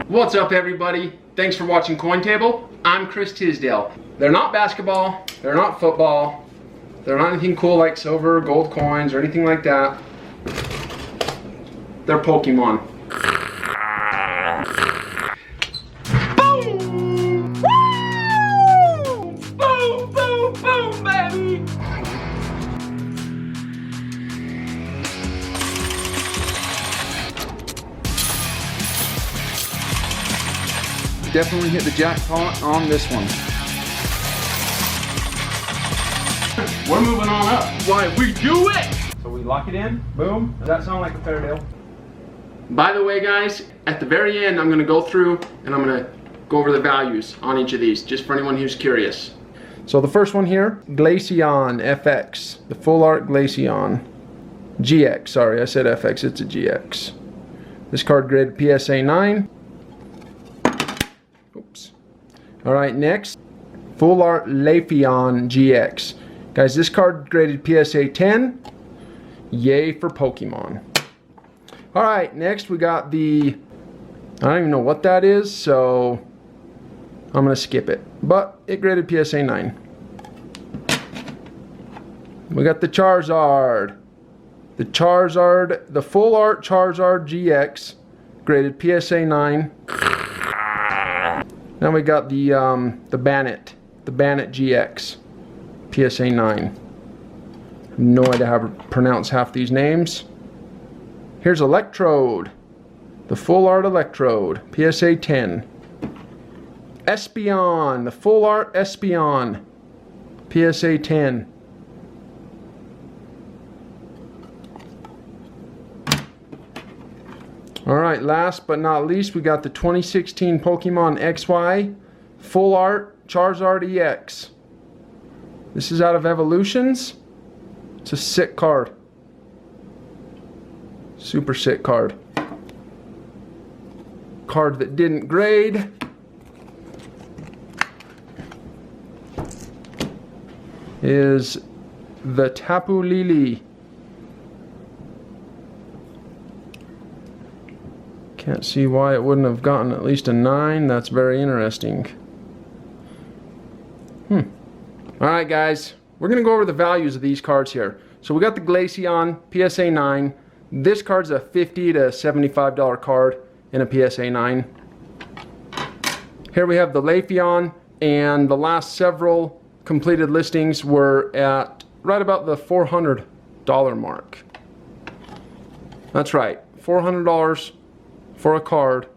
What's up, everybody? Thanks for watching Cointable. I'm Chris Tisdale. They're not basketball, they're not football, they're not anything cool like silver or gold coins or anything like that. They're Pokemon. Boom! Woo! Boom, boom, boom, baby! Definitely hit the jackpot on this one. We're moving on up. Why we do it! So we lock it in, boom. Does that sound like a fair deal? By the way, guys, at the very end, I'm gonna go through and I'm gonna go over the values on each of these, just for anyone who's curious. So the first one here, Glaceon FX, the Full Art Glaceon. GX, sorry, I said FX, it's a GX. This card graded PSA 9. Oops. Alright, next, Full Art Leafeon GX. Guys, this card graded PSA 10. Yay for Pokemon. Alright, next we got the, I don't even know what that is, so I'm going to skip it. But it graded PSA 9. We got the Charizard. The Charizard, the Full Art Charizard GX, graded PSA 9. Now we got the Bannet GX, PSA 9. No idea how to pronounce half these names. Here's Electrode, the Full Art Electrode, PSA 10. Espeon, the Full Art Espeon, PSA 10. Alright, last but not least, we got the 2016 Pokemon XY Full Art Charizard EX. This is out of Evolutions. It's a sick card. Super sick card. Card that didn't grade. Is the Tapu Lele. Can't see why it wouldn't have gotten at least a 9. That's very interesting. Alright, guys. We're going to go over the values of these cards here. So we got the Glaceon PSA 9. This card's a $50 to $75 card in a PSA 9. Here we have the Leafeon, and the last several completed listings were at right about the $400 mark. That's right, $400 for a card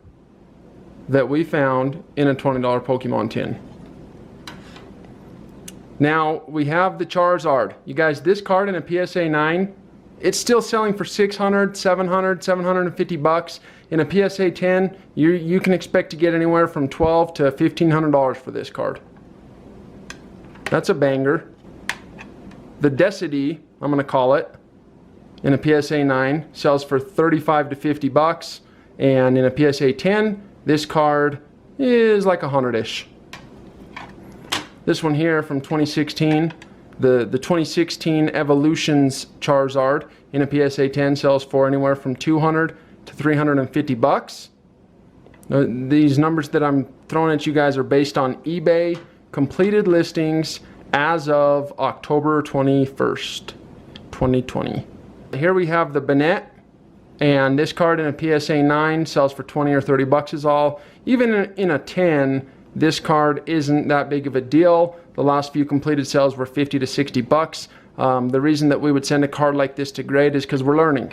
that we found in a $20 Pokemon tin. Now we have the Charizard. You guys, this card in a PSA 9, it's still selling for $600, $700, $750. In a PSA 10, you can expect to get anywhere from $1,200 to $1,500 for this card. That's a banger. The Decidy, I'm gonna call it, in a PSA 9 sells for $35 to $50. And in a PSA 10, this card is like 100-ish. This one here from 2016, the 2016 Evolutions Charizard in a PSA 10 sells for anywhere from $200 to $350. These numbers that I'm throwing at you guys are based on eBay completed listings as of October 21st, 2020. Here we have the Bannet. And this card in a PSA 9 sells for $20 or $30 is all. Even in a 10, this card isn't that big of a deal. The last few completed sales were $50 to $60. The reason that we would send a card like this to grade is because we're learning.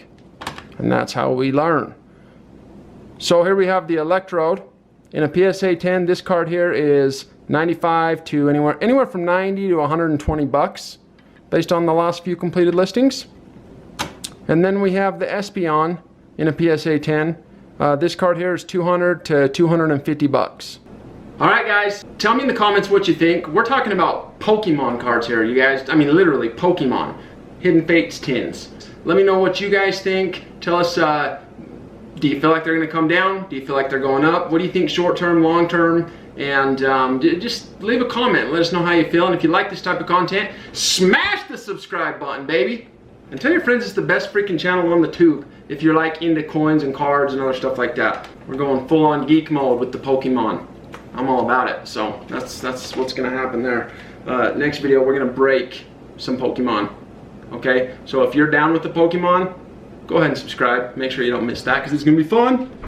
And that's how we learn. So here we have the Electrode. In a PSA 10, this card here is $95 to anywhere from $90 to $120 based on the last few completed listings. And then we have the Espeon in a PSA 10. This card here is $200 to $250. Alright, guys, tell me in the comments what you think. We're talking about Pokemon cards here, you guys. I mean, literally, Pokemon. Hidden Fates tins. Let me know what you guys think. Tell us, do you feel like they're going to come down? Do you feel like they're going up? What do you think short term, long term? And just leave a comment. Let us know how you feel. And if you like this type of content, smash the subscribe button, baby. And tell your friends it's the best freaking channel on the tube. if you're like into coins and cards and other stuff like that. We're going full on geek mode with the Pokemon. I'm all about it, so that's what's gonna happen there. Next video, we're gonna break some Pokemon. Okay, so if you're down with the Pokemon, go ahead and subscribe. Make sure you don't miss that because it's gonna be fun.